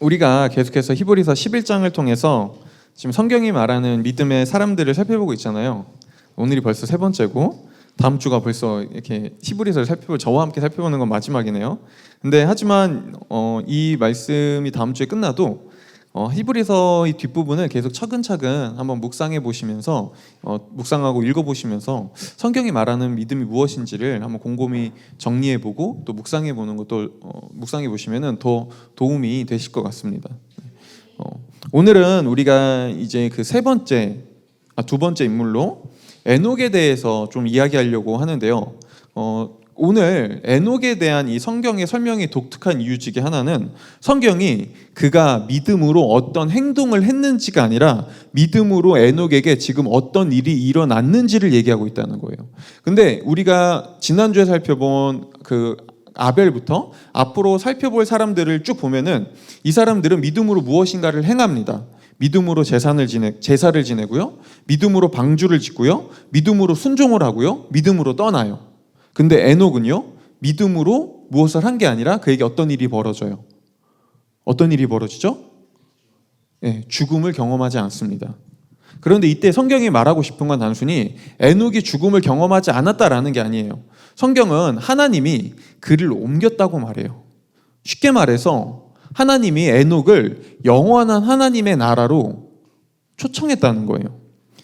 우리가 계속해서 히브리서 11장을 통해서 지금 성경이 말하는 믿음의 사람들을 살펴보고 있잖아요. 오늘이 벌써 세 번째고 다음 주가 벌써 이렇게 히브리서를 저와 함께 살펴보는 건 마지막이네요. 근데 하지만 이 말씀이 다음 주에 끝나도 히브리서 이 뒷부분을 계속 차근차근 한번 묵상해 보시면서 묵상하고 읽어 보시면서 성경이 말하는 믿음이 무엇인지를 한번 곰곰이 정리해 보고 또 묵상해 보는 것도 묵상해 보시면은 더 도움이 되실 것 같습니다. 오늘은 우리가 이제 그 두 번째 인물로 에녹에 대해서 좀 이야기하려고 하는데요. 오늘 에녹에 대한 이 성경의 설명이 독특한 이유 중에 하나는 성경이 그가 믿음으로 어떤 행동을 했는지가 아니라 믿음으로 에녹에게 지금 어떤 일이 일어났는지를 얘기하고 있다는 거예요. 근데 우리가 지난주에 살펴본 그 아벨부터 앞으로 살펴볼 사람들을 쭉 보면은 이 사람들은 믿음으로 무엇인가를 행합니다. 믿음으로 제사를 지내고요. 믿음으로 방주를 짓고요. 믿음으로 순종을 하고요. 믿음으로 떠나요. 근데 에녹은요, 믿음으로 무엇을 한 게 아니라 그에게 어떤 일이 벌어져요? 어떤 일이 벌어지죠? 죽음을 경험하지 않습니다. 그런데 이때 성경이 말하고 싶은 건 단순히 에녹이 죽음을 경험하지 않았다라는 게 아니에요. 성경은 하나님이 그를 옮겼다고 말해요. 쉽게 말해서 하나님이 에녹을 영원한 하나님의 나라로 초청했다는 거예요.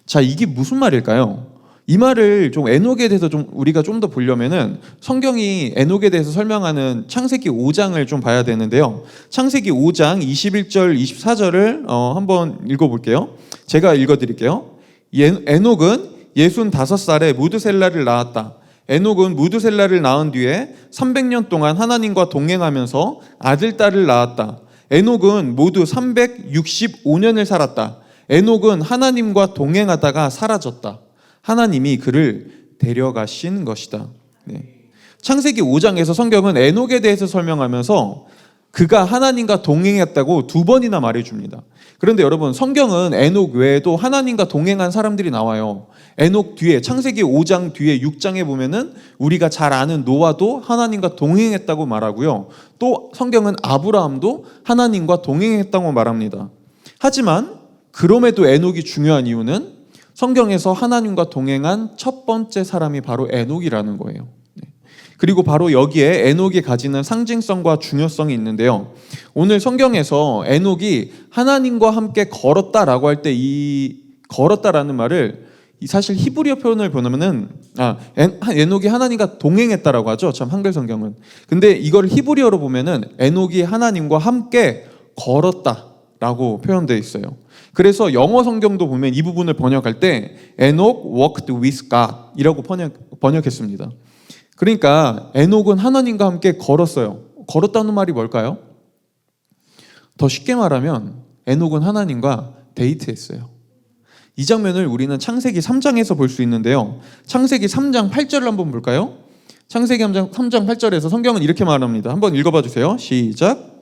자, 이게 무슨 말일까요? 이 말을 좀 에녹에 대해서 우리가 좀 더 보려면은 성경이 에녹에 대해서 설명하는 창세기 5장을 좀 봐야 되는데요. 창세기 5장 21절, 24절을 한번 읽어볼게요. 제가 읽어드릴게요. 에녹은 65살에 무드셀라를 낳았다. 에녹은 무드셀라를 낳은 뒤에 300년 동안 하나님과 동행하면서 아들, 딸을 낳았다. 에녹은 모두 365년을 살았다. 에녹은 하나님과 동행하다가 사라졌다. 하나님이 그를 데려가신 것이다. 창세기 5장에서 성경은 에녹에 대해서 설명하면서 그가 하나님과 동행했다고 2번이나 말해줍니다. 그런데 여러분, 성경은 에녹 외에도 하나님과 동행한 사람들이 나와요. 에녹 뒤에 창세기 5장 뒤에 6장에 보면은 우리가 잘 아는 노아도 하나님과 동행했다고 말하고요. 또 성경은 아브라함도 하나님과 동행했다고 말합니다. 하지만 그럼에도 에녹이 중요한 이유는 성경에서 하나님과 동행한 첫 번째 사람이 바로 에녹이라는 거예요. 그리고 바로 여기에 에녹이 가지는 상징성과 중요성이 있는데요. 오늘 성경에서 에녹이 하나님과 함께 걸었다라고 할 때 이 걸었다라는 말을 사실 히브리어 표현을 보면은 에녹이 하나님과 동행했다라고 하죠. 참 한글 성경은. 근데 이걸 히브리어로 보면은 에녹이 하나님과 함께 걸었다라고 표현되어 있어요. 그래서 영어 성경도 보면 이 부분을 번역할 때 에녹 walked with God 이라고 번역했습니다. 그러니까 에녹은 하나님과 함께 걸었어요. 걸었다는 말이 뭘까요? 더 쉽게 말하면 에녹은 하나님과 데이트했어요. 이 장면을 우리는 창세기 3장에서 볼 수 있는데요. 창세기 3장 8절을 한번 볼까요? 창세기 3장 8절에서 성경은 이렇게 말합니다. 한번 읽어봐 주세요. 시작.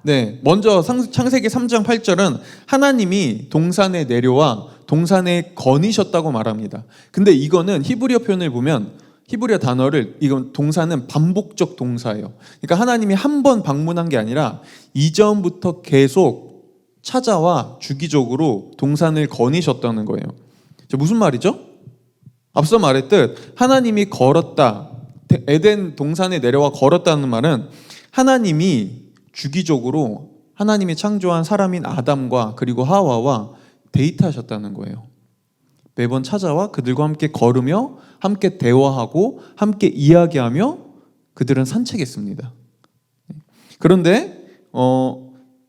네, 먼저 창세기 3장 8절은 하나님이 동산에 내려와 동산에 거니셨다고 말합니다. 근데 이거는 히브리어 표현을 보면 히브리어 단어를 이건 동사는 반복적 동사예요. 그러니까 하나님이 한 번 방문한 게 아니라 이전부터 계속 찾아와 주기적으로 동산을 거니셨다는 거예요. 무슨 말이죠? 앞서 말했듯 하나님이 걸었다. 에덴 동산에 내려와 걸었다는 말은 하나님이 주기적으로 하나님이 창조한 사람인 아담과 그리고 하와와 데이트하셨다는 거예요. 매번 찾아와 그들과 함께 걸으며 함께 대화하고 함께 이야기하며 그들은 산책했습니다. 그런데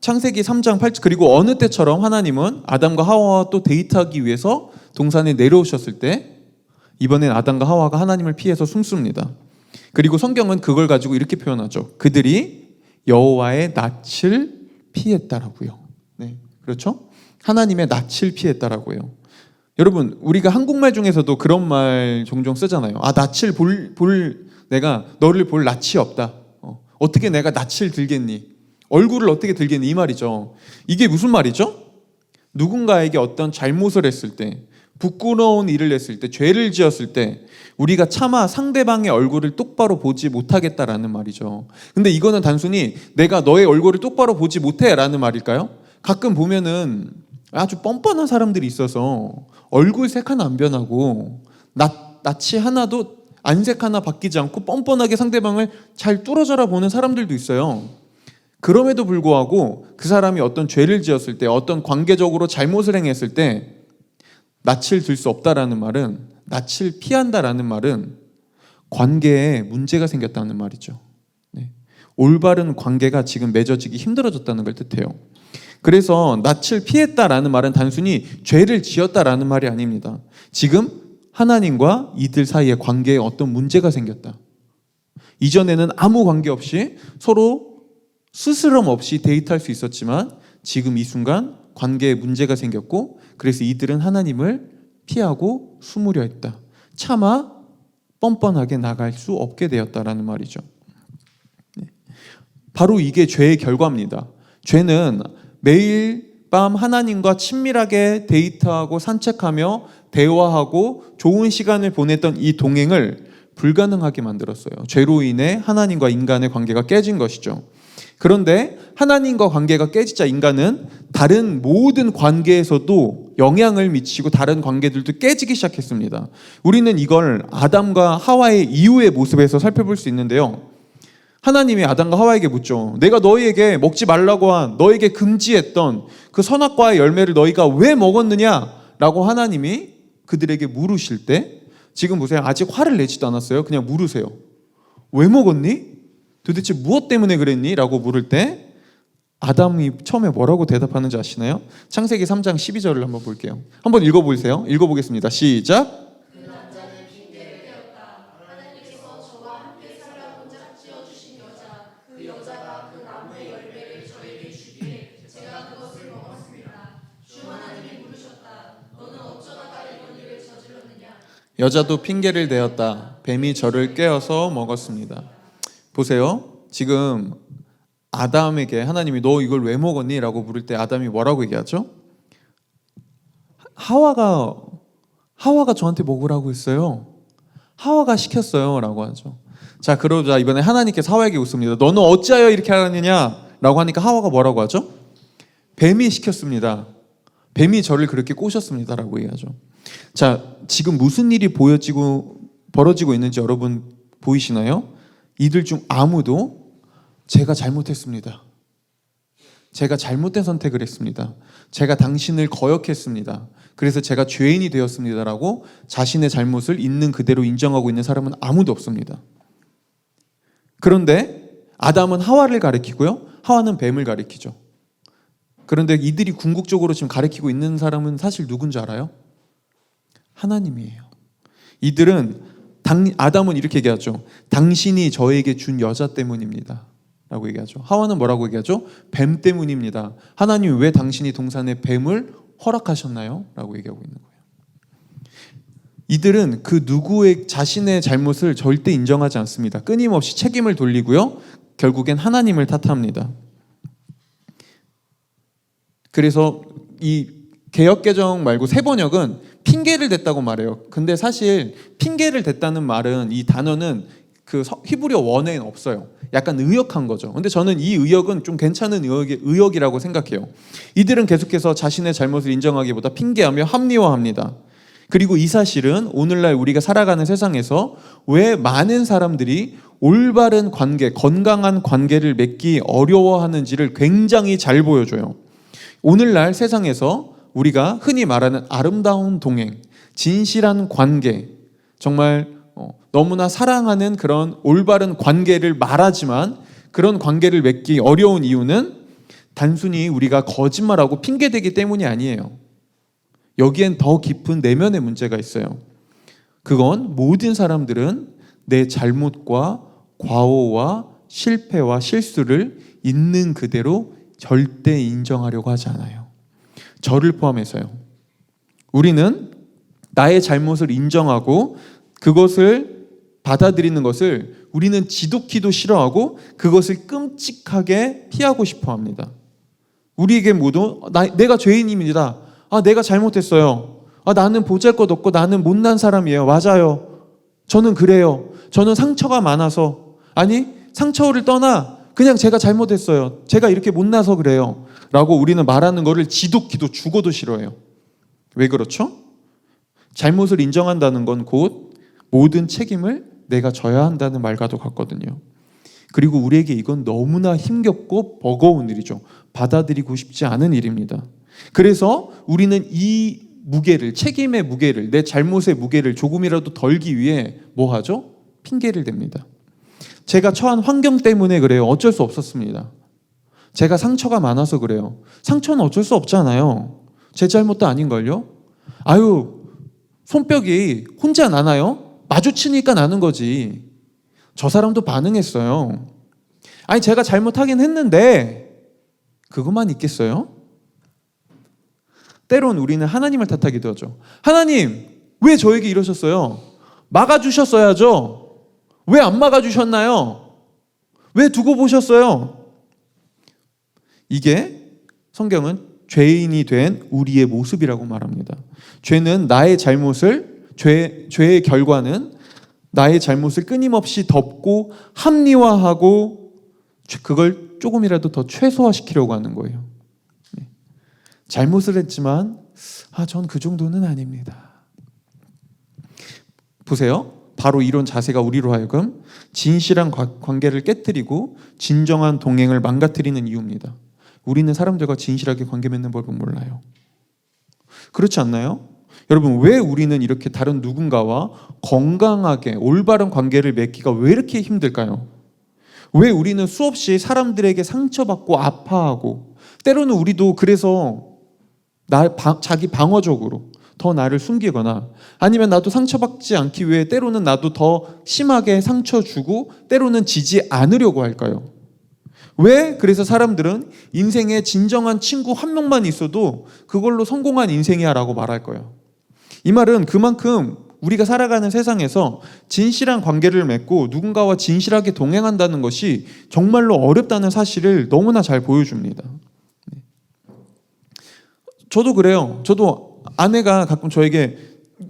창세기 3장 8절 그리고 어느 때처럼 하나님은 아담과 하와와 또 데이트하기 위해서 동산에 내려오셨을 때 이번엔 아담과 하와가 하나님을 피해서 숨습니다. 그리고 성경은 그걸 가지고 이렇게 표현하죠. 그들이 여호와의 낯을 피했다라고요. 네, 그렇죠? 하나님의 낯을 피했다라고요. 여러분, 우리가 한국말 중에서도 그런 말 종종 쓰잖아요. 낯을 내가 너를 볼 낯이 없다. 어떻게 내가 낯을 들겠니? 얼굴을 어떻게 들겠니? 이 말이죠. 이게 무슨 말이죠? 누군가에게 어떤 잘못을 했을 때, 부끄러운 일을 했을 때, 죄를 지었을 때 우리가 차마 상대방의 얼굴을 똑바로 보지 못하겠다라는 말이죠. 근데 이거는 단순히 내가 너의 얼굴을 똑바로 보지 못해라는 말일까요? 가끔 보면은 아주 뻔뻔한 사람들이 있어서 얼굴 색 하나 안 변하고 낯이 하나도 안색 하나 바뀌지 않고 뻔뻔하게 상대방을 잘 뚫어져라 보는 사람들도 있어요. 그럼에도 불구하고 그 사람이 어떤 죄를 지었을 때, 어떤 관계적으로 잘못을 행했을 때 낯을 들 수 없다라는 말은, 낯을 피한다라는 말은 관계에 문제가 생겼다는 말이죠. 네. 올바른 관계가 지금 맺어지기 힘들어졌다는 걸 뜻해요. 그래서 낯을 피했다라는 말은 단순히 죄를 지었다라는 말이 아닙니다. 지금 하나님과 이들 사이의 관계에 어떤 문제가 생겼다. 이전에는 아무 관계 없이 서로 스스럼 없이 데이트할 수 있었지만 지금 이 순간 관계에 문제가 생겼고, 그래서 이들은 하나님을 피하고 숨으려 했다. 차마 뻔뻔하게 나갈 수 없게 되었다라는 말이죠. 바로 이게 죄의 결과입니다. 죄는 매일 밤 하나님과 친밀하게 데이트하고 산책하며 대화하고 좋은 시간을 보냈던 이 동행을 불가능하게 만들었어요. 죄로 인해 하나님과 인간의 관계가 깨진 것이죠. 그런데 하나님과 관계가 깨지자 인간은 다른 모든 관계에서도 영향을 미치고 다른 관계들도 깨지기 시작했습니다. 우리는 이걸 아담과 하와의 이후의 모습에서 살펴볼 수 있는데요. 하나님이 아담과 하와에게 묻죠. 내가 너희에게 먹지 말라고 한, 너에게 금지했던 그 선악과의 열매를 너희가 왜 먹었느냐? 라고 하나님이 그들에게 물으실 때, 지금 보세요. 아직 화를 내지도 않았어요. 그냥 물으세요. 왜 먹었니? 도대체 무엇 때문에 그랬니? 라고 물을 때 아담이 처음에 뭐라고 대답하는지 아시나요? 창세기 3장 12절을 한번 볼게요. 한번 읽어보세요. 읽어보겠습니다. 시작. 여자도 핑계를 대었다. 뱀이 저를 깨어서 먹었습니다. 보세요. 지금 아담에게 하나님이 너 이걸 왜 먹었니? 라고 물을 때 아담이 뭐라고 얘기하죠? 하와가 저한테 먹으라고 했어요. 하와가 시켰어요. 라고 하죠. 자, 그러자 이번에 하나님께서 하와에게 묻습니다. 너는 어찌하여 이렇게 하느냐? 라고 하니까 하와가 뭐라고 하죠? 뱀이 시켰습니다. 뱀이 저를 그렇게 꼬셨습니다. 라고 얘기하죠. 자, 지금 무슨 일이 벌어지고 있는지 여러분 보이시나요? 이들 중 아무도 제가 잘못했습니다. 제가 잘못된 선택을 했습니다. 제가 당신을 거역했습니다. 그래서 제가 죄인이 되었습니다라고 자신의 잘못을 있는 그대로 인정하고 있는 사람은 아무도 없습니다. 그런데 아담은 하와를 가리키고요. 하와는 뱀을 가리키죠. 그런데 이들이 궁극적으로 지금 가리키고 있는 사람은 사실 누군지 알아요? 하나님이에요. 이들은 아담은 이렇게 얘기하죠. 당신이 저에게 준 여자 때문입니다. 라고 얘기하죠. 하와는 뭐라고 얘기하죠? 뱀 때문입니다. 하나님 왜 당신이 동산에 뱀을 허락하셨나요? 라고 얘기하고 있는 거예요. 이들은 그 누구의 자신의 잘못을 절대 인정하지 않습니다. 끊임없이 책임을 돌리고요. 결국엔 하나님을 탓합니다. 그래서 이 개역개정 말고 새번역은 핑계를 댔다고 말해요. 근데 사실 핑계를 댔다는 말은, 이 단어는 그 히브리어 원어에는 없어요. 약간 의역한 거죠. 근데 저는 이 의역은 좀 괜찮은 의역이라고 생각해요. 이들은 계속해서 자신의 잘못을 인정하기보다 핑계하며 합리화합니다. 그리고 이 사실은 오늘날 우리가 살아가는 세상에서 왜 많은 사람들이 올바른 관계, 건강한 관계를 맺기 어려워하는지를 굉장히 잘 보여줘요. 오늘날 세상에서 우리가 흔히 말하는 아름다운 동행, 진실한 관계, 정말 너무나 사랑하는 그런 올바른 관계를 말하지만 그런 관계를 맺기 어려운 이유는 단순히 우리가 거짓말하고 핑계대기 때문이 아니에요. 여기엔 더 깊은 내면의 문제가 있어요. 그건 모든 사람들은 내 잘못과 과오와 실패와 실수를 있는 그대로 절대 인정하려고 하지 않아요. 저를 포함해서요. 우리는 나의 잘못을 인정하고 그것을 받아들이는 것을 우리는 지독히도 싫어하고 그것을 끔찍하게 피하고 싶어 합니다. 우리에게 모두 내가 죄인입니다. 내가 잘못했어요. 나는 보잘것없고 나는 못난 사람이에요. 맞아요. 저는 그래요. 저는 상처가 많아서, 아니 상처를 떠나 그냥 제가 잘못했어요. 제가 이렇게 못나서 그래요. 라고 우리는 말하는 거를 지독히도 죽어도 싫어해요. 왜 그렇죠? 잘못을 인정한다는 건 곧 모든 책임을 내가 져야 한다는 말과도 같거든요. 그리고 우리에게 이건 너무나 힘겹고 버거운 일이죠. 받아들이고 싶지 않은 일입니다. 그래서 우리는 이 무게를, 책임의 무게를, 내 잘못의 무게를 조금이라도 덜기 위해 뭐 하죠? 핑계를 댑니다. 제가 처한 환경 때문에 그래요. 어쩔 수 없었습니다. 제가 상처가 많아서 그래요. 상처는 어쩔 수 없잖아요. 제 잘못도 아닌걸요? 손뼉이 혼자 나나요? 마주치니까 나는 거지. 저 사람도 반응했어요. 제가 잘못하긴 했는데 그것만 있겠어요? 때론 우리는 하나님을 탓하기도 하죠. 하나님, 왜 저에게 이러셨어요? 막아주셨어야죠. 왜 안 막아주셨나요? 왜 두고 보셨어요? 이게 성경은 죄인이 된 우리의 모습이라고 말합니다. 죄는 나의 잘못을, 죄의 결과는 나의 잘못을 끊임없이 덮고 합리화하고 그걸 조금이라도 더 최소화시키려고 하는 거예요. 잘못을 했지만 전 그 정도는 아닙니다. 보세요. 바로 이런 자세가 우리로 하여금 진실한 관계를 깨뜨리고 진정한 동행을 망가뜨리는 이유입니다. 우리는 사람들과 진실하게 관계 맺는 법을 몰라요. 그렇지 않나요? 여러분, 왜 우리는 이렇게 다른 누군가와 건강하게 올바른 관계를 맺기가 왜 이렇게 힘들까요? 왜 우리는 수없이 사람들에게 상처받고 아파하고, 때로는 우리도 그래서 자기 방어적으로 더 나를 숨기거나, 아니면 나도 상처받지 않기 위해 때로는 나도 더 심하게 상처 주고 때로는 지지 않으려고 할까요? 왜 그래서 사람들은 인생에 진정한 친구 한 명만 있어도 그걸로 성공한 인생이야 라고 말할 거예요. 이 말은 그만큼 우리가 살아가는 세상에서 진실한 관계를 맺고 누군가와 진실하게 동행한다는 것이 정말로 어렵다는 사실을 너무나 잘 보여줍니다. 저도 그래요. 저도 아내가 가끔 저에게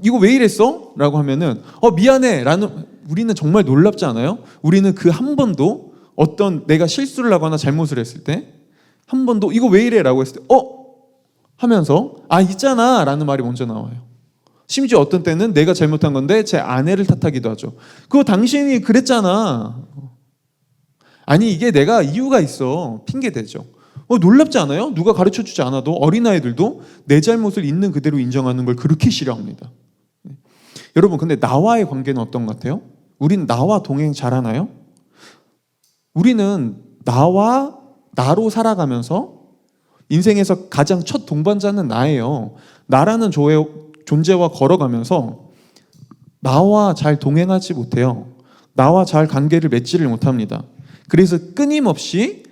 이거 왜 이랬어? 라고 하면은 미안해 라는, 우리는 정말 놀랍지 않아요? 우리는 그 한 번도 어떤 내가 실수를 하거나 잘못을 했을 때 한 번도 이거 왜 이래? 라고 했을 때 하면서 있잖아 라는 말이 먼저 나와요. 심지어 어떤 때는 내가 잘못한 건데 제 아내를 탓하기도 하죠. 그거 당신이 그랬잖아. 아니 이게 내가 이유가 있어. 핑계대죠. 놀랍지 않아요? 누가 가르쳐주지 않아도 어린아이들도 내 잘못을 있는 그대로 인정하는 걸 그렇게 싫어합니다. 여러분, 근데 나와의 관계는 어떤 것 같아요? 우린 나와 동행 잘하나요? 우리는 나로 살아가면서 인생에서 가장 첫 동반자는 나예요. 나라는 존재와 걸어가면서 나와 잘 동행하지 못해요. 나와 잘 관계를 맺지를 못합니다. 그래서 끊임없이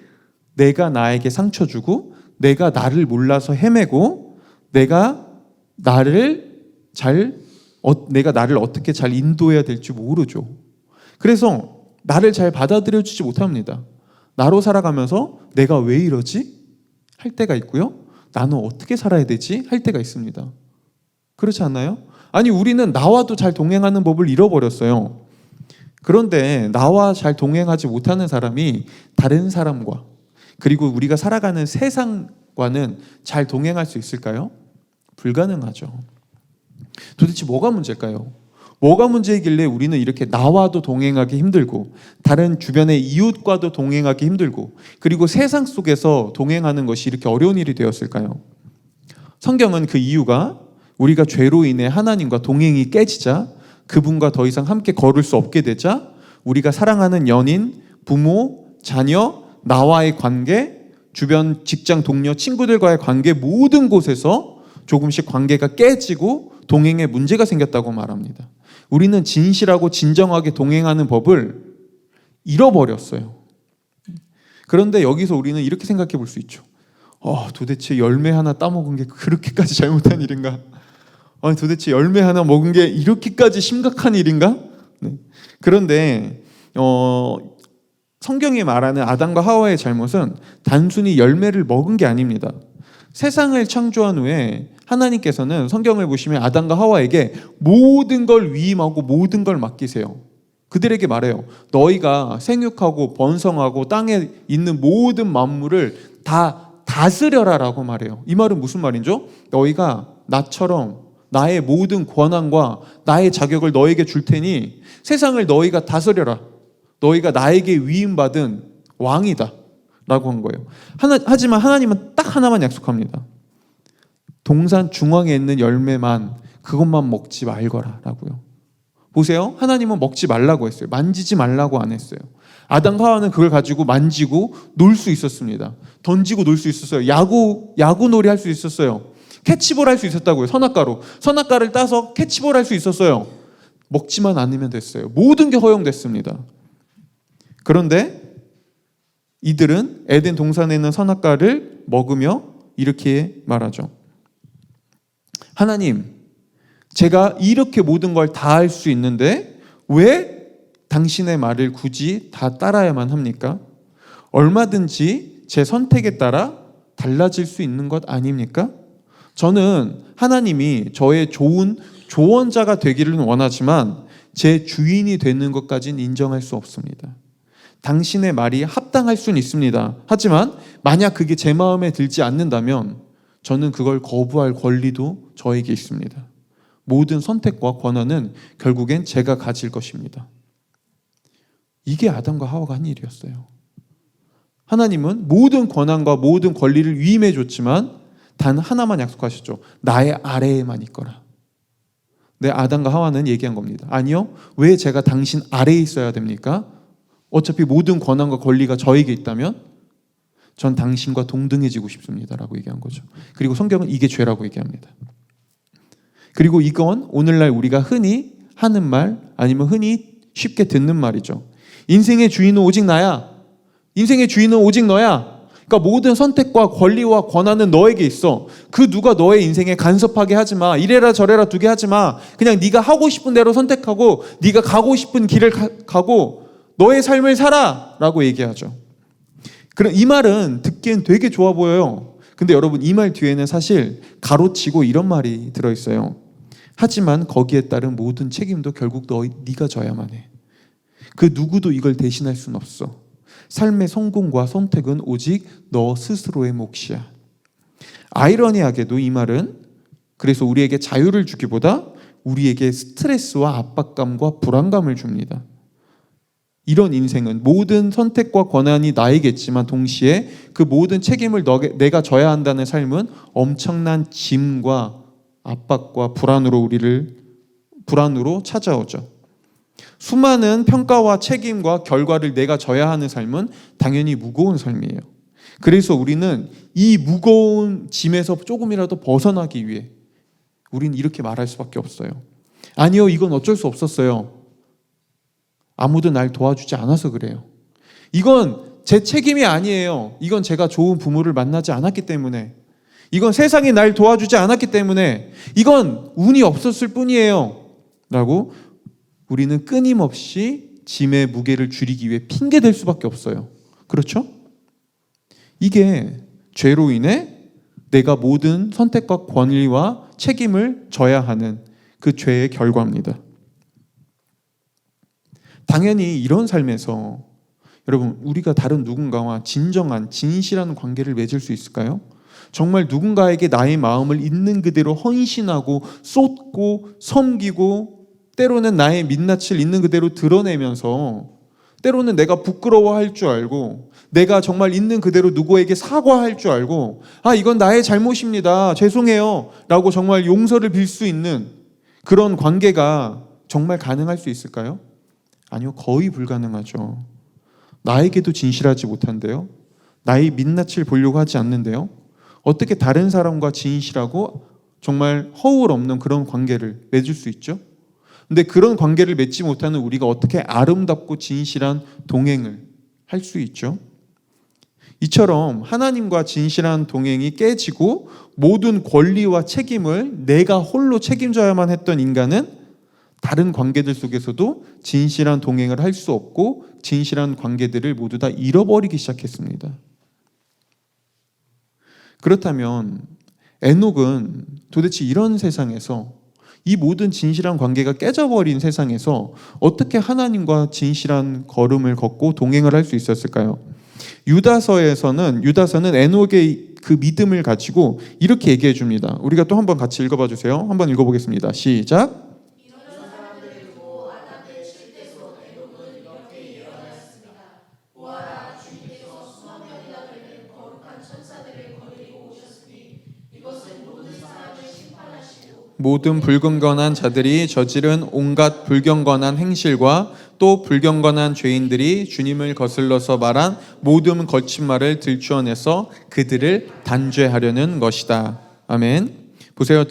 내가 나에게 상처 주고, 내가 나를 몰라서 헤매고, 내가 나를 어떻게 잘 인도해야 될지 모르죠. 그래서 나를 잘 받아들여 주지 못합니다. 나로 살아가면서 내가 왜 이러지? 할 때가 있고요. 나는 어떻게 살아야 되지? 할 때가 있습니다. 그렇지 않나요? 아니, 우리는 나와도 잘 동행하는 법을 잃어버렸어요. 그런데 나와 잘 동행하지 못하는 사람이 다른 사람과, 그리고 우리가 살아가는 세상과는 잘 동행할 수 있을까요? 불가능하죠. 도대체 뭐가 문제일까요? 뭐가 문제이길래 우리는 이렇게 나와도 동행하기 힘들고, 다른 주변의 이웃과도 동행하기 힘들고, 그리고 세상 속에서 동행하는 것이 이렇게 어려운 일이 되었을까요? 성경은 그 이유가 우리가 죄로 인해 하나님과 동행이 깨지자, 그분과 더 이상 함께 걸을 수 없게 되자, 우리가 사랑하는 연인, 부모, 자녀, 나와의 관계, 주변 직장 동료, 친구들과의 관계, 모든 곳에서 조금씩 관계가 깨지고 동행에 문제가 생겼다고 말합니다. 우리는 진실하고 진정하게 동행하는 법을 잃어버렸어요. 그런데 여기서 우리는 이렇게 생각해 볼 수 있죠. 도대체 열매 하나 따먹은 게 그렇게까지 잘못한 일인가? 도대체 열매 하나 먹은 게 이렇게까지 심각한 일인가? 네. 그런데 성경이 말하는 아담과 하와의 잘못은 단순히 열매를 먹은 게 아닙니다. 세상을 창조한 후에 하나님께서는 성경을 보시면 아담과 하와에게 모든 걸 위임하고 모든 걸 맡기세요. 그들에게 말해요. 너희가 생육하고 번성하고 땅에 있는 모든 만물을 다 다스려라라고 말해요. 이 말은 무슨 말이죠? 너희가 나처럼 나의 모든 권한과 나의 자격을 너에게 줄 테니 세상을 너희가 다스려라. 너희가 나에게 위임받은 왕이다 라고 한 거예요. 하지만 하나님은 딱 하나만 약속합니다. 동산 중앙에 있는 열매만, 그것만 먹지 말거라 라고요. 보세요. 하나님은 먹지 말라고 했어요. 만지지 말라고 안 했어요. 아담과 하와는 그걸 가지고 만지고 놀 수 있었습니다. 던지고 놀 수 있었어요. 야구놀이 할 수 있었어요. 캐치볼 할 수 있었다고요. 선악과를 따서 캐치볼 할 수 있었어요. 먹지만 않으면 됐어요. 모든 게 허용됐습니다. 그런데 이들은 에덴 동산에 있는 선악과를 먹으며 이렇게 말하죠. 하나님, 제가 이렇게 모든 걸 다 할 수 있는데 왜 당신의 말을 굳이 다 따라야만 합니까? 얼마든지 제 선택에 따라 달라질 수 있는 것 아닙니까? 저는 하나님이 저의 좋은 조언자가 되기를 원하지만 제 주인이 되는 것까지는 인정할 수 없습니다. 당신의 말이 합당할 수는 있습니다. 하지만 만약 그게 제 마음에 들지 않는다면 저는 그걸 거부할 권리도 저에게 있습니다. 모든 선택과 권한은 결국엔 제가 가질 것입니다. 이게 아담과 하와가 한 일이었어요. 하나님은 모든 권한과 모든 권리를 위임해 줬지만 단 하나만 약속하셨죠. 나의 아래에만 있거라. 네, 아담과 하와는 얘기한 겁니다. 아니요, 왜 제가 당신 아래에 있어야 됩니까? 어차피 모든 권한과 권리가 저에게 있다면 전 당신과 동등해지고 싶습니다 라고 얘기한 거죠. 그리고 성경은 이게 죄라고 얘기합니다. 그리고 이건 오늘날 우리가 흔히 하는 말, 아니면 흔히 쉽게 듣는 말이죠. 인생의 주인은 오직 나야. 인생의 주인은 오직 너야. 그러니까 모든 선택과 권리와 권한은 너에게 있어. 그 누가 너의 인생에 간섭하게 하지 마. 이래라 저래라 두게 하지 마. 그냥 네가 하고 싶은 대로 선택하고 네가 가고 싶은 길을 가고 너의 삶을 살아 라고 얘기하죠. 그럼 이 말은 듣기엔 되게 좋아 보여요. 근데 여러분, 이 말 뒤에는 사실 가로치고 이런 말이 들어있어요. 하지만 거기에 따른 모든 책임도 결국 네가 져야만 해. 그 누구도 이걸 대신할 수는 없어. 삶의 성공과 선택은 오직 너 스스로의 몫이야. 아이러니하게도 이 말은 그래서 우리에게 자유를 주기보다 우리에게 스트레스와 압박감과 불안감을 줍니다. 이런 인생은 모든 선택과 권한이 나에게지만 동시에 그 모든 책임을 내가 져야 한다는 삶은 엄청난 짐과 압박과 불안으로 찾아오죠. 수많은 평가와 책임과 결과를 내가 져야 하는 삶은 당연히 무거운 삶이에요. 그래서 우리는 이 무거운 짐에서 조금이라도 벗어나기 위해 우리는 이렇게 말할 수밖에 없어요. 아니요, 이건 어쩔 수 없었어요. 아무도 날 도와주지 않아서 그래요. 이건 제 책임이 아니에요. 이건 제가 좋은 부모를 만나지 않았기 때문에, 이건 세상이 날 도와주지 않았기 때문에, 이건 운이 없었을 뿐이에요 라고 우리는 끊임없이 짐의 무게를 줄이기 위해 핑계댈 수밖에 없어요. 그렇죠? 이게 죄로 인해 내가 모든 선택과 권리와 책임을 져야 하는 그 죄의 결과입니다. 당연히 이런 삶에서 여러분, 우리가 다른 누군가와 진정한 진실한 관계를 맺을 수 있을까요? 정말 누군가에게 나의 마음을 있는 그대로 헌신하고 쏟고 섬기고 때로는 나의 민낯을 있는 그대로 드러내면서 때로는 내가 부끄러워할 줄 알고 내가 정말 있는 그대로 누구에게 사과할 줄 알고 이건 나의 잘못입니다. 죄송해요 라고 정말 용서를 빌 수 있는 그런 관계가 정말 가능할 수 있을까요? 아니요, 거의 불가능하죠. 나에게도 진실하지 못한데요. 나의 민낯을 보려고 하지 않는데요. 어떻게 다른 사람과 진실하고 정말 허울 없는 그런 관계를 맺을 수 있죠? 근데 그런 관계를 맺지 못하는 우리가 어떻게 아름답고 진실한 동행을 할 수 있죠? 이처럼 하나님과 진실한 동행이 깨지고 모든 권리와 책임을 내가 홀로 책임져야만 했던 인간은 다른 관계들 속에서도 진실한 동행을 할 수 없고 진실한 관계들을 모두 다 잃어버리기 시작했습니다. 그렇다면 에녹은 도대체 이런 세상에서, 이 모든 진실한 관계가 깨져버린 세상에서 어떻게 하나님과 진실한 걸음을 걷고 동행을 할 수 있었을까요? 유다서는 에녹의 그 믿음을 가지고 이렇게 얘기해 줍니다. 우리가 또 한번 같이 읽어봐 주세요. 한번 읽어보겠습니다. 시작. 모든 불경건한 자들이 저지른 온갖 불경건한 행실과 또 불경건한 죄인들이 주님을 거슬러서 말한 모든 거친 말을 들추어내서 그들을 단죄하려는 것이다. 아멘. 보세요.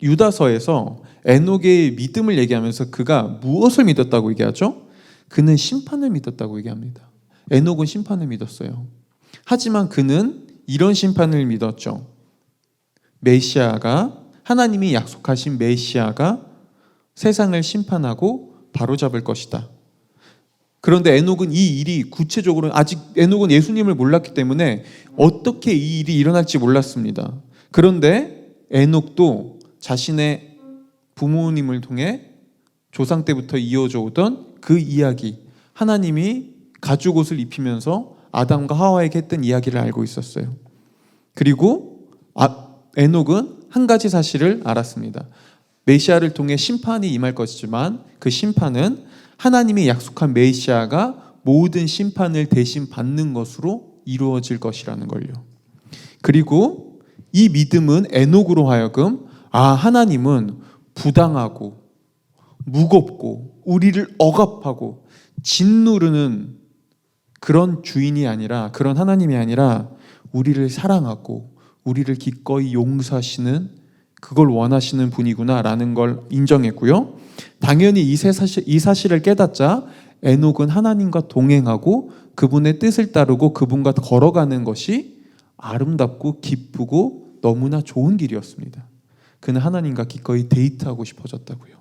유다서에서 에녹의 믿음을 얘기하면서 그가 무엇을 믿었다고 얘기하죠? 그는 심판을 믿었다고 얘기합니다. 에녹은 심판을 믿었어요. 하지만 그는 이런 심판을 믿었죠. 메시아가, 하나님이 약속하신 메시아가 세상을 심판하고 바로잡을 것이다. 그런데 에녹은 이 일이 구체적으로, 아직 에녹은 예수님을 몰랐기 때문에 어떻게 이 일이 일어날지 몰랐습니다. 그런데 에녹도 자신의 부모님을 통해 조상 때부터 이어져 오던 그 이야기, 하나님이 가죽옷을 입히면서 아담과 하와에게 했던 이야기를 알고 있었어요. 그리고 에녹은 한 가지 사실을 알았습니다. 메시아를 통해 심판이 임할 것이지만 그 심판은 하나님이 약속한 메시아가 모든 심판을 대신 받는 것으로 이루어질 것이라는 걸요. 그리고 이 믿음은 에녹으로 하여금 하나님은 부당하고 무겁고 우리를 억압하고 짓누르는 그런 주인이 아니라, 그런 하나님이 아니라 우리를 사랑하고 우리를 기꺼이 용서하시는, 그걸 원하시는 분이구나라는 걸 인정했고요. 당연히 이 사실을 깨닫자 에녹은 하나님과 동행하고 그분의 뜻을 따르고 그분과 걸어가는 것이 아름답고 기쁘고 너무나 좋은 길이었습니다. 그는 하나님과 기꺼이 데이트하고 싶어졌다고요.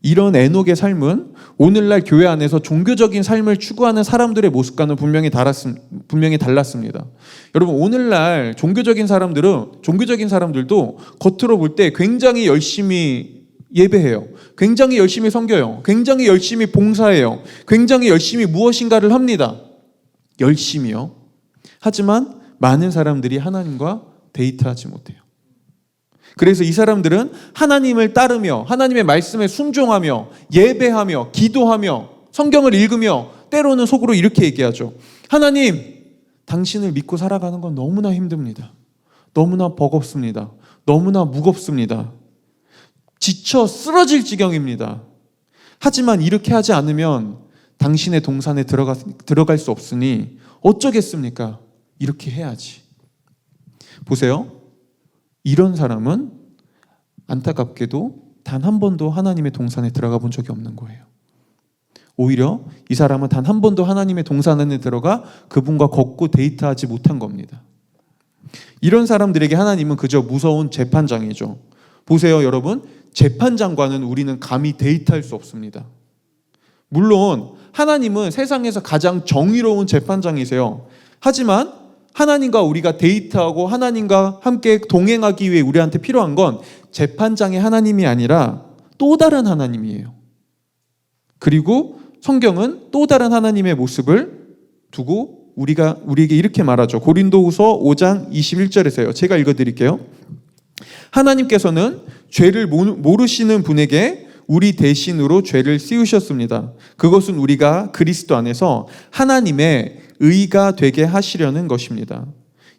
이런 에녹의 삶은 오늘날 교회 안에서 종교적인 삶을 추구하는 사람들의 모습과는 분명히 달랐습니다. 여러분, 오늘날 종교적인 사람들도 겉으로 볼 때 굉장히 열심히 예배해요. 굉장히 열심히 섬겨요. 굉장히 열심히 봉사해요. 굉장히 열심히 무엇인가를 합니다. 열심히요. 하지만 많은 사람들이 하나님과 데이트하지 못해요. 그래서 이 사람들은 하나님을 따르며 하나님의 말씀에 순종하며 예배하며 기도하며 성경을 읽으며 때로는 속으로 이렇게 얘기하죠. 하나님, 당신을 믿고 살아가는 건 너무나 힘듭니다. 너무나 버겁습니다. 너무나 무겁습니다. 지쳐 쓰러질 지경입니다. 하지만 이렇게 하지 않으면 당신의 동산에 들어갈 수 없으니 어쩌겠습니까? 이렇게 해야지. 보세요. 이런 사람은 안타깝게도 단 한 번도 하나님의 동산에 들어가 본 적이 없는 거예요. 오히려 이 사람은 단 한 번도 하나님의 동산 안에 들어가 그분과 걷고 데이트하지 못한 겁니다. 이런 사람들에게 하나님은 그저 무서운 재판장이죠. 보세요, 여러분. 재판장과는 우리는 감히 데이트할 수 없습니다. 물론 하나님은 세상에서 가장 정의로운 재판장이세요. 하지만 하나님과 우리가 데이트하고 하나님과 함께 동행하기 위해 우리한테 필요한 건 재판장의 하나님이 아니라 또 다른 하나님이에요. 그리고 성경은 또 다른 하나님의 모습을 두고 우리에게 이렇게 말하죠. 고린도후서 5장 21절에서요. 제가 읽어드릴게요. 하나님께서는 죄를 모르시는 분에게 우리 대신으로 죄를 씌우셨습니다. 그것은 우리가 그리스도 안에서 하나님의 의가 되게 하시려는 것입니다.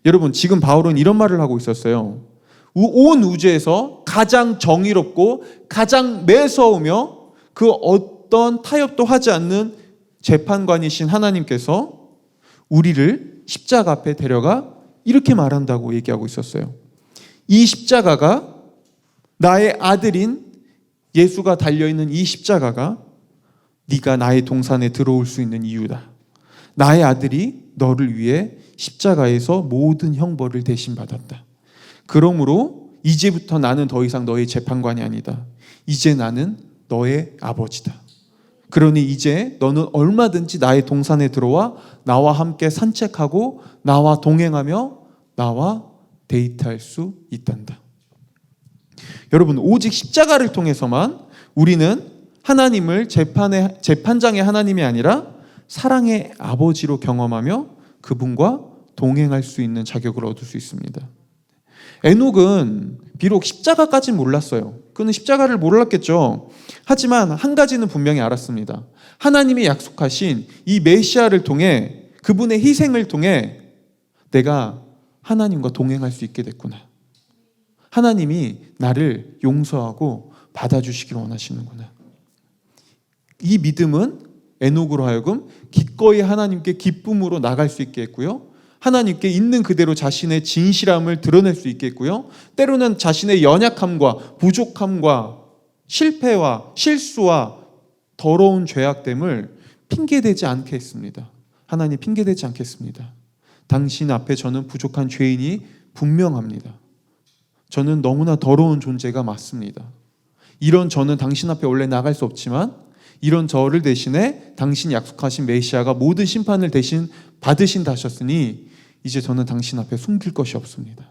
여러분, 지금 바울은 이런 말을 하고 있었어요. 온 우주에서 가장 정의롭고 가장 매서우며 그 어떤 타협도 하지 않는 재판관이신 하나님께서 우리를 십자가 앞에 데려가 이렇게 말한다고 얘기하고 있었어요. 이 십자가가, 나의 아들인 예수가 달려있는 이 십자가가 네가 나의 동산에 들어올 수 있는 이유다. 나의 아들이 너를 위해 십자가에서 모든 형벌을 대신 받았다. 그러므로 이제부터 나는 더 이상 너의 재판관이 아니다. 이제 나는 너의 아버지다. 그러니 이제 너는 얼마든지 나의 동산에 들어와 나와 함께 산책하고 나와 동행하며 나와 데이트할 수 있단다. 여러분, 오직 십자가를 통해서만 우리는 하나님을 재판장의 하나님이 아니라 사랑의 아버지로 경험하며 그분과 동행할 수 있는 자격을 얻을 수 있습니다. 에녹은 비록 십자가까지는 몰랐어요. 그는 십자가를 몰랐겠죠. 하지만 한 가지는 분명히 알았습니다. 하나님이 약속하신 이 메시아를 통해, 그분의 희생을 통해 내가 하나님과 동행할 수 있게 됐구나. 하나님이 나를 용서하고 받아주시기를 원하시는구나. 이 믿음은 에녹으로 하여금 기꺼이 하나님께 기쁨으로 나갈 수 있게 했고요. 하나님께 있는 그대로 자신의 진실함을 드러낼 수 있겠고요. 때로는 자신의 연약함과 부족함과 실패와 실수와 더러운 죄악됨을 핑계대지 않게 했습니다. 하나님 핑계대지 않겠습니다. 당신 앞에 저는 부족한 죄인이 분명합니다. 저는 너무나 더러운 존재가 맞습니다. 이런 저는 당신 앞에 원래 나갈 수 없지만 이런 저를 대신해 당신이 약속하신 메시아가 모든 심판을 대신 받으신다 하셨으니 이제 저는 당신 앞에 숨길 것이 없습니다.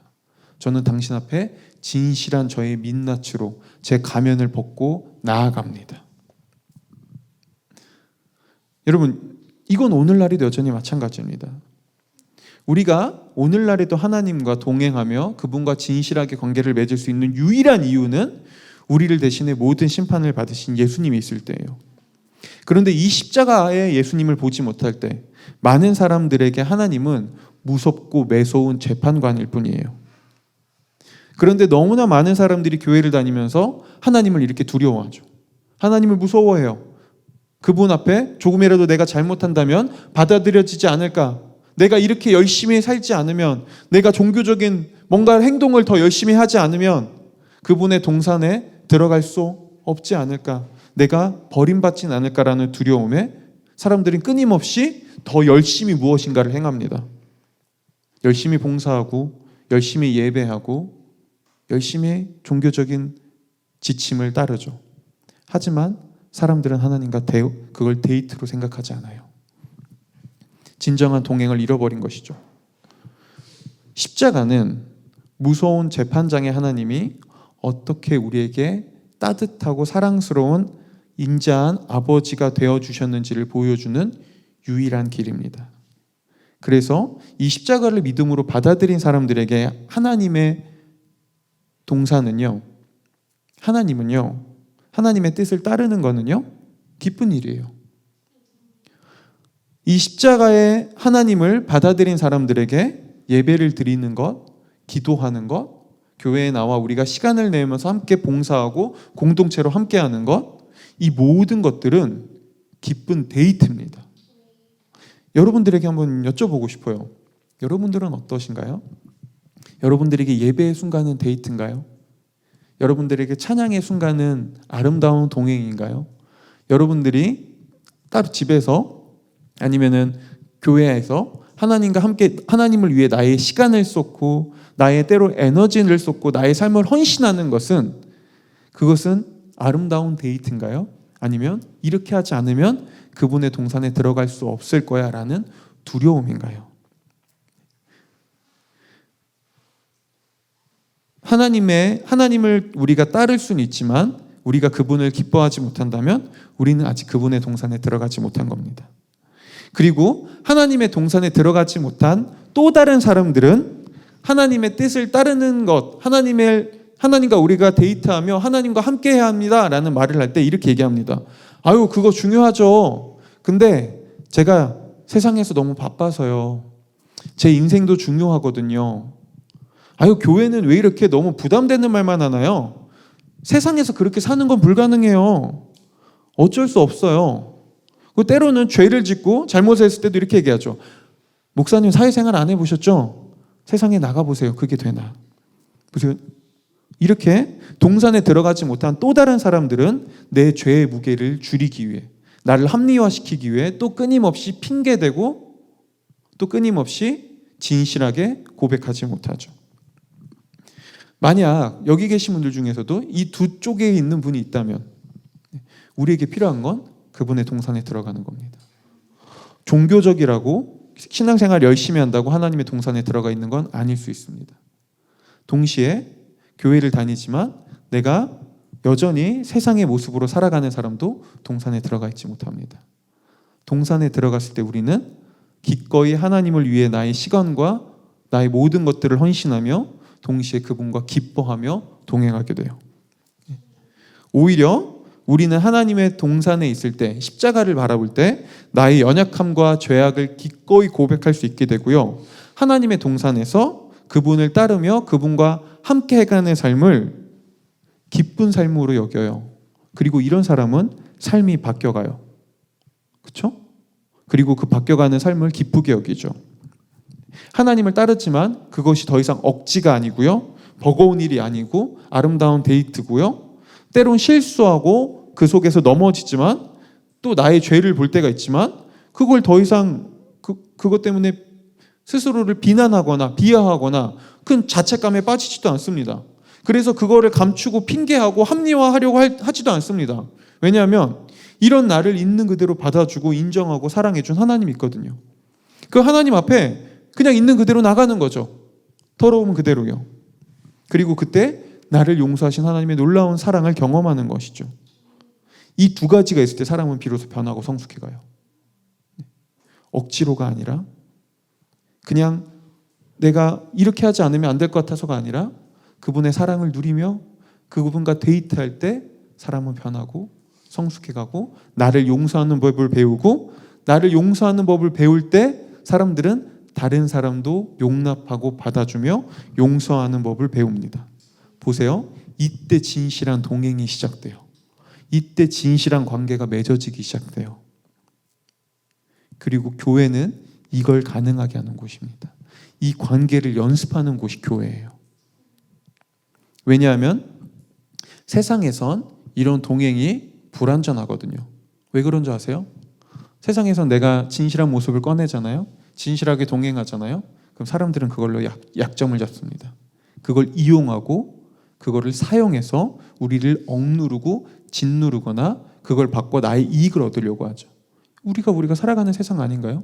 저는 당신 앞에 진실한 저의 민낯으로 제 가면을 벗고 나아갑니다. 여러분, 이건 오늘날에도 여전히 마찬가지입니다. 우리가 오늘날에도 하나님과 동행하며 그분과 진실하게 관계를 맺을 수 있는 유일한 이유는 우리를 대신해 모든 심판을 받으신 예수님이 있을 때예요. 그런데 이 십자가의 예수님을 보지 못할 때 많은 사람들에게 하나님은 무섭고 매서운 재판관일 뿐이에요. 그런데 너무나 많은 사람들이 교회를 다니면서 하나님을 이렇게 두려워하죠. 하나님을 무서워해요. 그분 앞에 조금이라도 내가 잘못한다면 받아들여지지 않을까? 내가 이렇게 열심히 살지 않으면, 내가 종교적인 뭔가 행동을 더 열심히 하지 않으면 그분의 동산에 들어갈 수 없지 않을까? 내가 버림받진 않을까라는 두려움에 사람들은 끊임없이 더 열심히 무엇인가를 행합니다. 열심히 봉사하고 열심히 예배하고 열심히 종교적인 지침을 따르죠. 하지만 사람들은 하나님과 그걸 데이트로 생각하지 않아요. 진정한 동행을 잃어버린 것이죠. 십자가는 무서운 재판장의 하나님이 어떻게 우리에게 따뜻하고 사랑스러운 인자한 아버지가 되어주셨는지를 보여주는 유일한 길입니다. 그래서 이 십자가를 믿음으로 받아들인 사람들에게 하나님의 동산은요, 하나님의 뜻을 따르는 것은요, 기쁜 일이에요. 이 십자가의 하나님을 받아들인 사람들에게 예배를 드리는 것, 기도하는 것, 교회에 나와 우리가 시간을 내면서 함께 봉사하고 공동체로 함께하는 것, 이 모든 것들은 기쁜 데이트입니다. 여러분들에게 한번 여쭤보고 싶어요. 여러분들은 어떠신가요? 여러분들에게 예배의 순간은 데이트인가요? 여러분들에게 찬양의 순간은 아름다운 동행인가요? 여러분들이 따로 집에서 아니면은 교회에서 하나님과 함께 하나님을 위해 나의 시간을 쏟고 나의 때로 에너지를 쏟고 나의 삶을 헌신하는 것은, 그것은 아름다운 데이트인가요? 아니면 이렇게 하지 않으면 그분의 동산에 들어갈 수 없을 거야 라는 두려움인가요? 하나님을 우리가 따를 수는 있지만 우리가 그분을 기뻐하지 못한다면 우리는 아직 그분의 동산에 들어가지 못한 겁니다. 그리고 하나님의 동산에 들어가지 못한 또 다른 사람들은 하나님의 뜻을 따르는 것, 하나님과 우리가 데이트하며 하나님과 함께해야 합니다 라는 말을 할 때 이렇게 얘기합니다. 아유, 그거 중요하죠. 근데 제가 세상에서 너무 바빠서요. 제 인생도 중요하거든요. 아유, 교회는 왜 이렇게 너무 부담되는 말만 하나요? 세상에서 그렇게 사는 건 불가능해요. 어쩔 수 없어요. 때로는 죄를 짓고 잘못했을 때도 이렇게 얘기하죠. 목사님 사회생활 안 해보셨죠? 세상에 나가보세요. 그게 되나? 보세요. 이렇게 동산에 들어가지 못한 또 다른 사람들은 내 죄의 무게를 줄이기 위해, 나를 합리화시키기 위해 또 끊임없이 핑계대고 또 끊임없이 진실하게 고백하지 못하죠. 만약 여기 계신 분들 중에서도 이 두 쪽에 있는 분이 있다면 우리에게 필요한 건 그분의 동산에 들어가는 겁니다. 종교적이라고 신앙생활 열심히 한다고 하나님의 동산에 들어가 있는 건 아닐 수 있습니다. 동시에 교회를 다니지만 내가 여전히 세상의 모습으로 살아가는 사람도 동산에 들어가 있지 못합니다. 동산에 들어갔을 때 우리는 기꺼이 하나님을 위해 나의 시간과 나의 모든 것들을 헌신하며 동시에 그분과 기뻐하며 동행하게 돼요. 오히려 우리는 하나님의 동산에 있을 때, 십자가를 바라볼 때 나의 연약함과 죄악을 기꺼이 고백할 수 있게 되고요. 하나님의 동산에서 그분을 따르며 그분과 함께 해가는 삶을 기쁜 삶으로 여겨요. 그리고 이런 사람은 삶이 바뀌어가요. 그렇죠? 그리고 그 바뀌어가는 삶을 기쁘게 여기죠. 하나님을 따르지만 그것이 더 이상 억지가 아니고요. 버거운 일이 아니고 아름다운 데이트고요. 때론 실수하고 그 속에서 넘어지지만 또 나의 죄를 볼 때가 있지만 그걸 더 이상 그것 때문에 스스로를 비난하거나 비하하거나 큰 자책감에 빠지지도 않습니다. 그래서 그거를 감추고 핑계하고 합리화하려고 하지도 않습니다. 왜냐하면 이런 나를 있는 그대로 받아주고 인정하고 사랑해준 하나님이 있거든요. 그 하나님 앞에 그냥 있는 그대로 나가는 거죠. 더러우면 그대로요. 그리고 그때 나를 용서하신 하나님의 놀라운 사랑을 경험하는 것이죠. 이 두 가지가 있을 때 사람은 비로소 변하고 성숙해가요. 억지로가 아니라 그냥 내가 이렇게 하지 않으면 안 될 것 같아서가 아니라 그분의 사랑을 누리며 그분과 데이트할 때 사람은 변하고 성숙해가고 나를 용서하는 법을 배우고 나를 용서하는 법을 배울 때 사람들은 다른 사람도 용납하고 받아주며 용서하는 법을 배웁니다. 보세요. 이때 진실한 동행이 시작돼요. 이때 진실한 관계가 맺어지기 시작돼요. 그리고 교회는 이걸 가능하게 하는 곳입니다. 이 관계를 연습하는 곳이 교회예요. 왜냐하면 세상에선 이런 동행이 불완전하거든요. 왜 그런 줄 아세요? 세상에선 내가 진실한 모습을 꺼내잖아요. 진실하게 동행하잖아요. 그럼 사람들은 그걸로 약점을 잡습니다. 그걸 이용하고 그거를 사용해서 우리를 억누르고 짓누르거나 그걸 바꿔 나의 이익을 얻으려고 하죠. 우리가 살아가는 세상 아닌가요?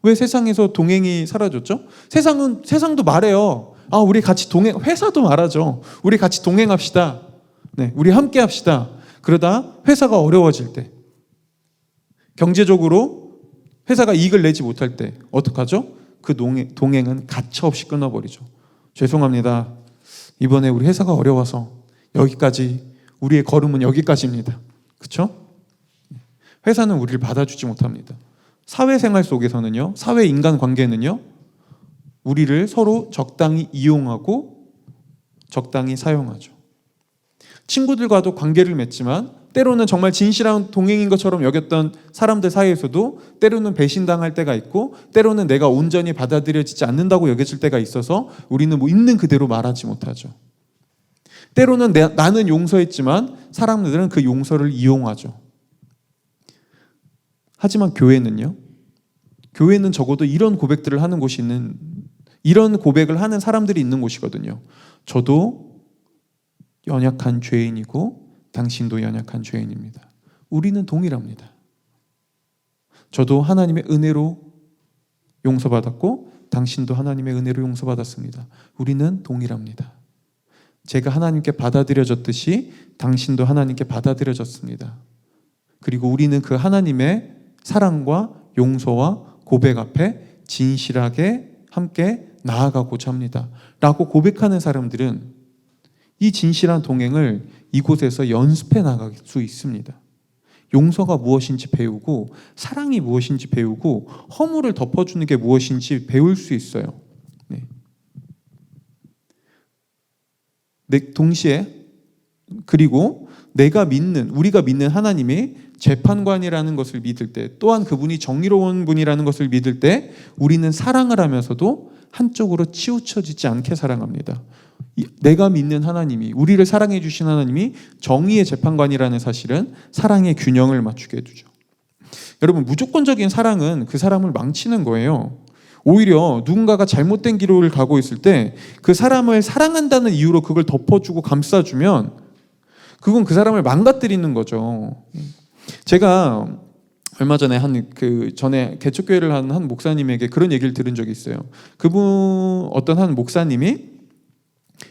왜 세상에서 동행이 사라졌죠? 세상도 말해요. 우리 같이 회사도 말하죠. 우리 같이 동행합시다. 네, 우리 함께 합시다. 그러다 회사가 어려워질 때, 경제적으로 회사가 이익을 내지 못할 때 어떡하죠? 그 동행은 가차없이 끊어버리죠. 죄송합니다. 이번에 우리 회사가 어려워서 여기까지, 우리의 걸음은 여기까지입니다. 그렇죠? 회사는 우리를 받아주지 못합니다. 사회생활 속에서는요, 사회 인간관계는요, 우리를 서로 적당히 이용하고 적당히 사용하죠. 친구들과도 관계를 맺지만 때로는 정말 진실한 동행인 것처럼 여겼던 사람들 사이에서도 때로는 배신당할 때가 있고 때로는 내가 온전히 받아들여지지 않는다고 여겨질 때가 있어서 우리는 있는 그대로 말하지 못하죠. 때로는 나는 용서했지만 사람들은 그 용서를 이용하죠. 하지만 교회는요, 교회는 적어도 이런 고백들을 하는 곳이 이런 고백을 하는 사람들이 있는 곳이거든요. 저도 연약한 죄인이고 당신도 연약한 죄인입니다. 우리는 동일합니다. 저도 하나님의 은혜로 용서받았고 당신도 하나님의 은혜로 용서받았습니다. 우리는 동일합니다. 제가 하나님께 받아들여졌듯이 당신도 하나님께 받아들여졌습니다. 그리고 우리는 그 하나님의 사랑과 용서와 고백 앞에 진실하게 함께 나아가고자 합니다. 라고 고백하는 사람들은 이 진실한 동행을 이곳에서 연습해 나갈 수 있습니다. 용서가 무엇인지 배우고 사랑이 무엇인지 배우고 허물을 덮어주는 게 무엇인지 배울 수 있어요. 네. 동시에 그리고 우리가 믿는 하나님이 재판관이라는 것을 믿을 때, 또한 그분이 정의로운 분이라는 것을 믿을 때 우리는 사랑을 하면서도 한쪽으로 치우쳐지지 않게 사랑합니다. 내가 믿는 하나님이, 우리를 사랑해 주신 하나님이 정의의 재판관이라는 사실은 사랑의 균형을 맞추게 해주죠. 여러분, 무조건적인 사랑은 그 사람을 망치는 거예요. 오히려 누군가가 잘못된 길을 가고 있을 때 그 사람을 사랑한다는 이유로 그걸 덮어주고 감싸주면 그건 그 사람을 망가뜨리는 거죠. 제가 얼마 전에 전에 개척교회를 한 목사님에게 그런 얘기를 들은 적이 있어요. 어떤 한 목사님이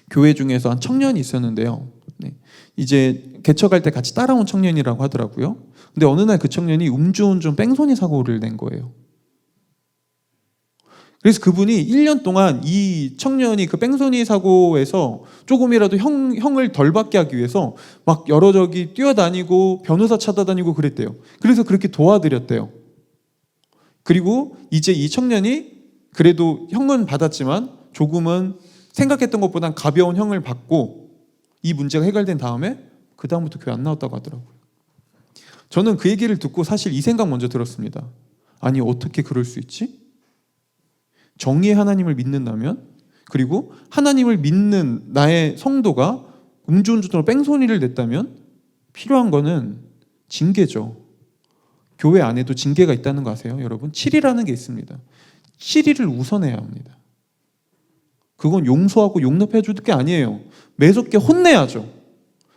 교회 중에서 한 청년이 있었는데요. 네. 이제 개척할 때 같이 따라온 청년이라고 하더라고요. 근데 어느 날 그 청년이 음주운전 뺑소니 사고를 낸 거예요. 그래서 그분이 1년 동안 이 청년이 그 뺑소니 사고에서 조금이라도 형을 덜 받게 하기 위해서 막 여러 저기 뛰어다니고 변호사 찾아다니고 그랬대요. 그래서 그렇게 도와드렸대요. 그리고 이제 이 청년이 그래도 형은 받았지만 조금은 생각했던 것보단 가벼운 형을 받고 이 문제가 해결된 다음에 그 다음부터 교회 안 나왔다고 하더라고요. 저는 그 얘기를 듣고 사실 이 생각 먼저 들었습니다. 아니 어떻게 그럴 수 있지? 정의의 하나님을 믿는다면, 그리고 하나님을 믿는 나의 성도가 음주운전으로 뺑소니를 냈다면 필요한 거는 징계죠. 교회 안에도 징계가 있다는 거 아세요? 여러분, 7이라는 게 있습니다. 7일을 우선해야 합니다. 그건 용서하고 용납해 줄 게 아니에요. 매섭게 혼내야죠.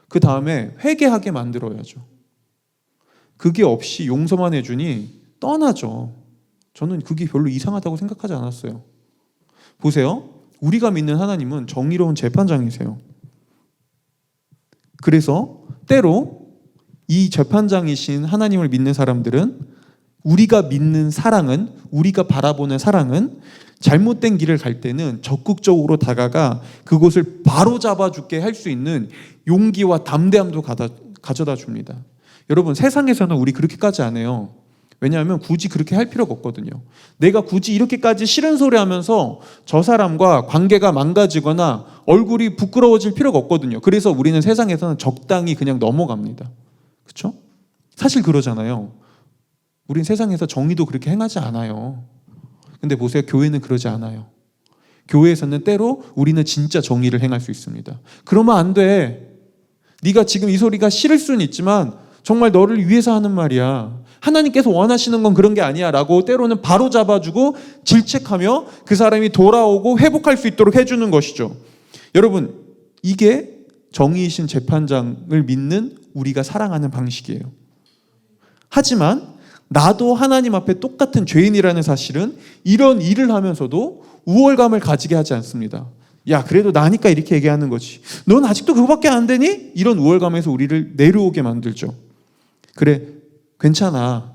그 다음에 회개하게 만들어야죠. 그게 없이 용서만 해주니 떠나죠. 저는 그게 별로 이상하다고 생각하지 않았어요. 보세요. 우리가 믿는 하나님은 정의로운 재판장이세요. 그래서 때로 이 재판장이신 하나님을 믿는 사람들은 우리가 믿는 사랑은, 우리가 바라보는 사랑은 잘못된 길을 갈 때는 적극적으로 다가가 그곳을 바로 잡아주게 할 수 있는 용기와 담대함도 가져다 줍니다. 여러분, 세상에서는 우리 그렇게까지 안 해요. 왜냐하면 굳이 그렇게 할 필요가 없거든요. 내가 굳이 이렇게까지 싫은 소리 하면서 저 사람과 관계가 망가지거나 얼굴이 부끄러워질 필요가 없거든요. 그래서 우리는 세상에서는 적당히 그냥 넘어갑니다. 그렇죠? 사실 그러잖아요. 우린 세상에서 정의도 그렇게 행하지 않아요. 근데 보세요. 교회는 그러지 않아요. 교회에서는 때로 우리는 진짜 정의를 행할 수 있습니다. 그러면 안 돼. 네가 지금 이 소리가 싫을 수는 있지만 정말 너를 위해서 하는 말이야. 하나님께서 원하시는 건 그런 게 아니야 라고 때로는 바로 잡아주고 질책하며 그 사람이 돌아오고 회복할 수 있도록 해주는 것이죠. 여러분, 이게 정의이신 재판장을 믿는 우리가 사랑하는 방식이에요. 하지만 나도 하나님 앞에 똑같은 죄인이라는 사실은 이런 일을 하면서도 우월감을 가지게 하지 않습니다. 야, 그래도 나니까 이렇게 얘기하는 거지. 넌 아직도 그거밖에 안 되니? 이런 우월감에서 우리를 내려오게 만들죠. 그래, 괜찮아.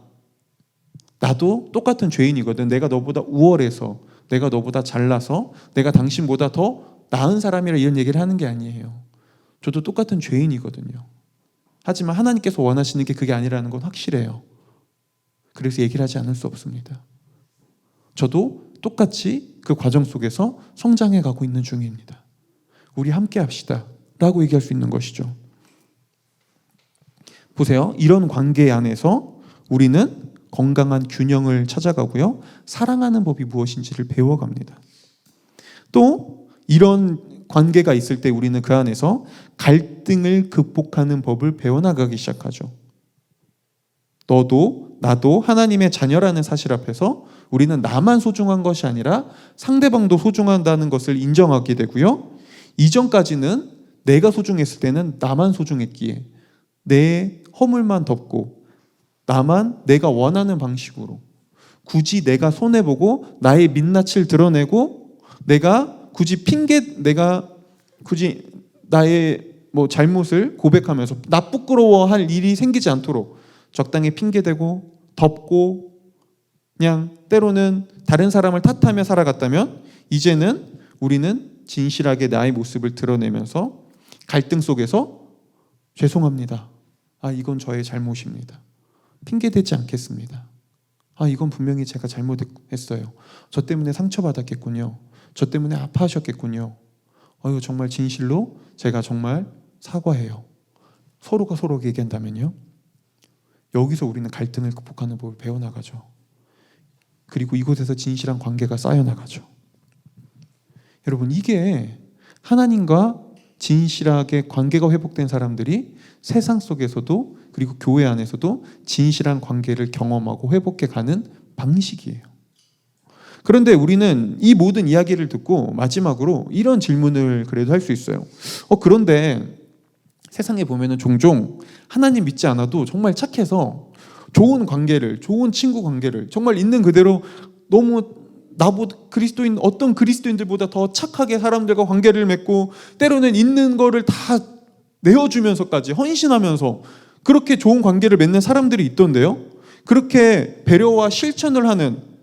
나도 똑같은 죄인이거든. 내가 너보다 우월해서, 내가 너보다 잘나서, 내가 당신보다 더 나은 사람이라 이런 얘기를 하는 게 아니에요. 저도 똑같은 죄인이거든요. 하지만 하나님께서 원하시는 게 그게 아니라는 건 확실해요. 그래서 얘기를 하지 않을 수 없습니다. 저도 똑같이 그 과정 속에서 성장해 가고 있는 중입니다. 우리 함께 합시다 라고 얘기할 수 있는 것이죠. 보세요. 이런 관계 안에서 우리는 건강한 균형을 찾아가고요. 사랑하는 법이 무엇인지를 배워갑니다. 또 이런 관계가 있을 때 우리는 그 안에서 갈등을 극복하는 법을 배워나가기 시작하죠. 너도 나도 하나님의 자녀라는 사실 앞에서 우리는 나만 소중한 것이 아니라 상대방도 소중하다는 것을 인정하게 되고요. 이전까지는 내가 소중했을 때는 나만 소중했기에 내 허물만 덮고 나만 내가 원하는 방식으로 굳이 내가 손해보고 나의 민낯을 드러내고 내가 굳이 나의 잘못을 고백하면서 나 부끄러워할 일이 생기지 않도록 적당히 핑계대고 덮고 그냥 때로는 다른 사람을 탓하며 살아갔다면 이제는 우리는 진실하게 나의 모습을 드러내면서 갈등 속에서 죄송합니다. 이건 저의 잘못입니다. 핑계대지 않겠습니다. 이건 분명히 제가 잘못했어요. 저 때문에 상처받았겠군요. 저 때문에 아파하셨겠군요. 정말 진실로 제가 정말 사과해요. 서로가 서로에게 얘기한다면요. 여기서 우리는 갈등을 극복하는 법을 배워나가죠. 그리고 이곳에서 진실한 관계가 쌓여나가죠. 여러분, 이게 하나님과 진실하게 관계가 회복된 사람들이 세상 속에서도 그리고 교회 안에서도 진실한 관계를 경험하고 회복해 가는 방식이에요. 그런데 우리는 이 모든 이야기를 듣고 마지막으로 이런 질문을 그래도 할 수 있어요. 그런데 세상에 보면은 종종 하나님 믿지 않아도 정말 착해서 좋은 관계를, 좋은 친구 관계를 정말 있는 그대로 너무 나보다 어떤 그리스도인들보다 더 착하게 사람들과 관계를 맺고 때로는 있는 거를 다 내어주면서까지 헌신하면서 그렇게 좋은 관계를 맺는 사람들이 있던데요. 그렇게 배려와 실천을 하는,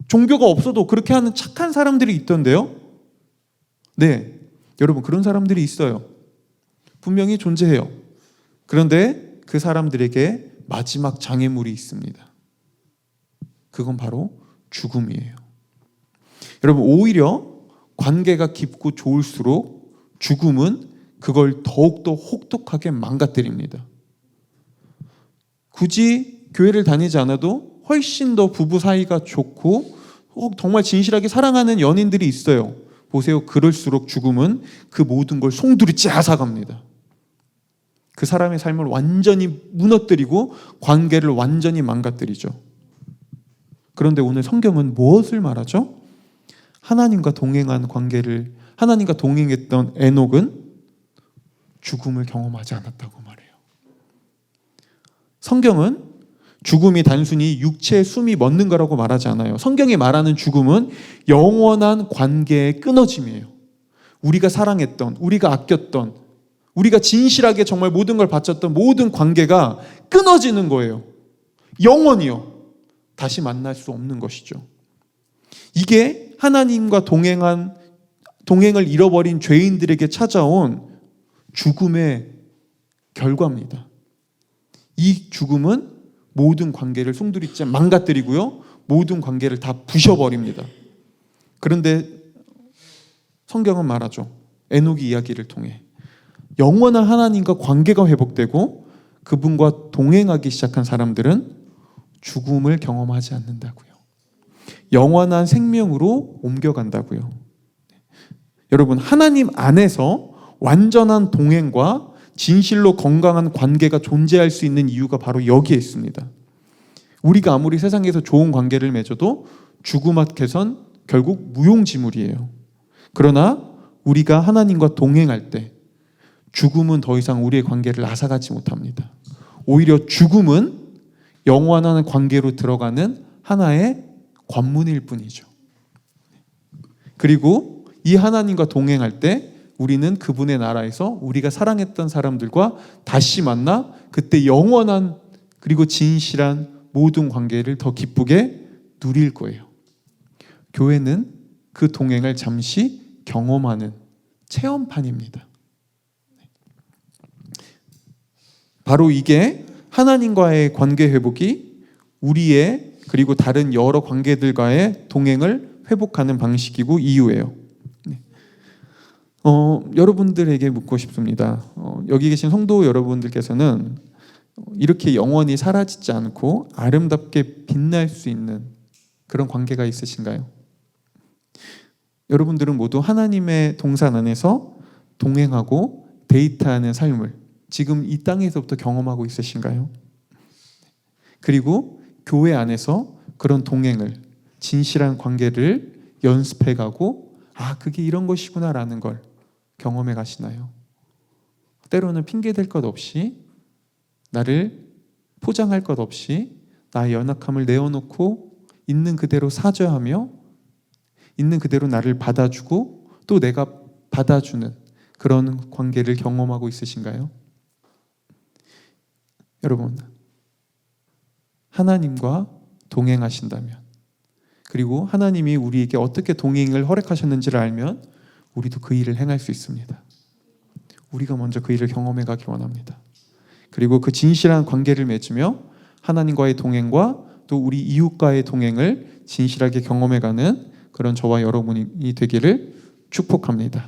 종교가 없어도 그렇게 하는 착한 사람들이 있던데요. 네, 여러분, 그런 사람들이 있어요. 분명히 존재해요. 그런데 그 사람들에게 마지막 장애물이 있습니다. 그건 바로 죽음이에요. 여러분, 오히려 관계가 깊고 좋을수록 죽음은 그걸 더욱더 혹독하게 망가뜨립니다. 굳이 교회를 다니지 않아도 훨씬 더 부부 사이가 좋고 정말 진실하게 사랑하는 연인들이 있어요. 보세요. 그럴수록 죽음은 그 모든 걸 송두리 째앗아갑니다. 그 사람의 삶을 완전히 무너뜨리고 관계를 완전히 망가뜨리죠. 그런데 오늘 성경은 무엇을 말하죠? 하나님과 동행한 관계를, 하나님과 동행했던 에녹은 죽음을 경험하지 않았다고 말해요. 성경은 죽음이 단순히 육체의 숨이 멎는 거라고 말하지 않아요. 성경이 말하는 죽음은 영원한 관계의 끊어짐이에요. 우리가 사랑했던, 우리가 아꼈던, 우리가 진실하게 정말 모든 걸 바쳤던 모든 관계가 끊어지는 거예요. 영원히요. 다시 만날 수 없는 것이죠. 이게 하나님과 동행을 잃어버린 죄인들에게 찾아온 죽음의 결과입니다. 이 죽음은 모든 관계를 송두리째 망가뜨리고요. 모든 관계를 다 부셔버립니다. 그런데 성경은 말하죠. 에녹의 이야기를 통해 영원한 하나님과 관계가 회복되고 그분과 동행하기 시작한 사람들은 죽음을 경험하지 않는다고요. 영원한 생명으로 옮겨간다고요. 여러분, 하나님 안에서 완전한 동행과 진실로 건강한 관계가 존재할 수 있는 이유가 바로 여기에 있습니다. 우리가 아무리 세상에서 좋은 관계를 맺어도 죽음 앞에선 결국 무용지물이에요. 그러나 우리가 하나님과 동행할 때 죽음은 더 이상 우리의 관계를 앗아가지 못합니다. 오히려 죽음은 영원한 관계로 들어가는 하나의 관문일 뿐이죠. 그리고 이 하나님과 동행할 때 우리는 그분의 나라에서 우리가 사랑했던 사람들과 다시 만나 그때 영원한 그리고 진실한 모든 관계를 더 기쁘게 누릴 거예요. 교회는 그 동행을 잠시 경험하는 체험판입니다. 바로 이게 하나님과의 관계 회복이 우리의 그리고 다른 여러 관계들과의 동행을 회복하는 방식이고 이유예요. 여러분들에게 묻고 싶습니다. 여기 계신 성도 여러분들께서는 이렇게 영원히 사라지지 않고 아름답게 빛날 수 있는 그런 관계가 있으신가요? 여러분들은 모두 하나님의 동산 안에서 동행하고 데이트하는 삶을 지금 이 땅에서부터 경험하고 있으신가요? 그리고 교회 안에서 그런 동행을, 진실한 관계를 연습해가고 그게 이런 것이구나라는 걸 경험해 가시나요? 때로는 핑계댈 것 없이, 나를 포장할 것 없이 나의 연약함을 내어놓고 있는 그대로 사죄하며 있는 그대로 나를 받아주고 또 내가 받아주는 그런 관계를 경험하고 있으신가요? 여러분, 하나님과 동행하신다면, 그리고 하나님이 우리에게 어떻게 동행을 허락하셨는지를 알면 우리도 그 일을 행할 수 있습니다. 우리가 먼저 그 일을 경험해 가길 원합니다. 그리고 그 진실한 관계를 맺으며 하나님과의 동행과 또 우리 이웃과의 동행을 진실하게 경험해 가는 그런 저와 여러분이 되기를 축복합니다.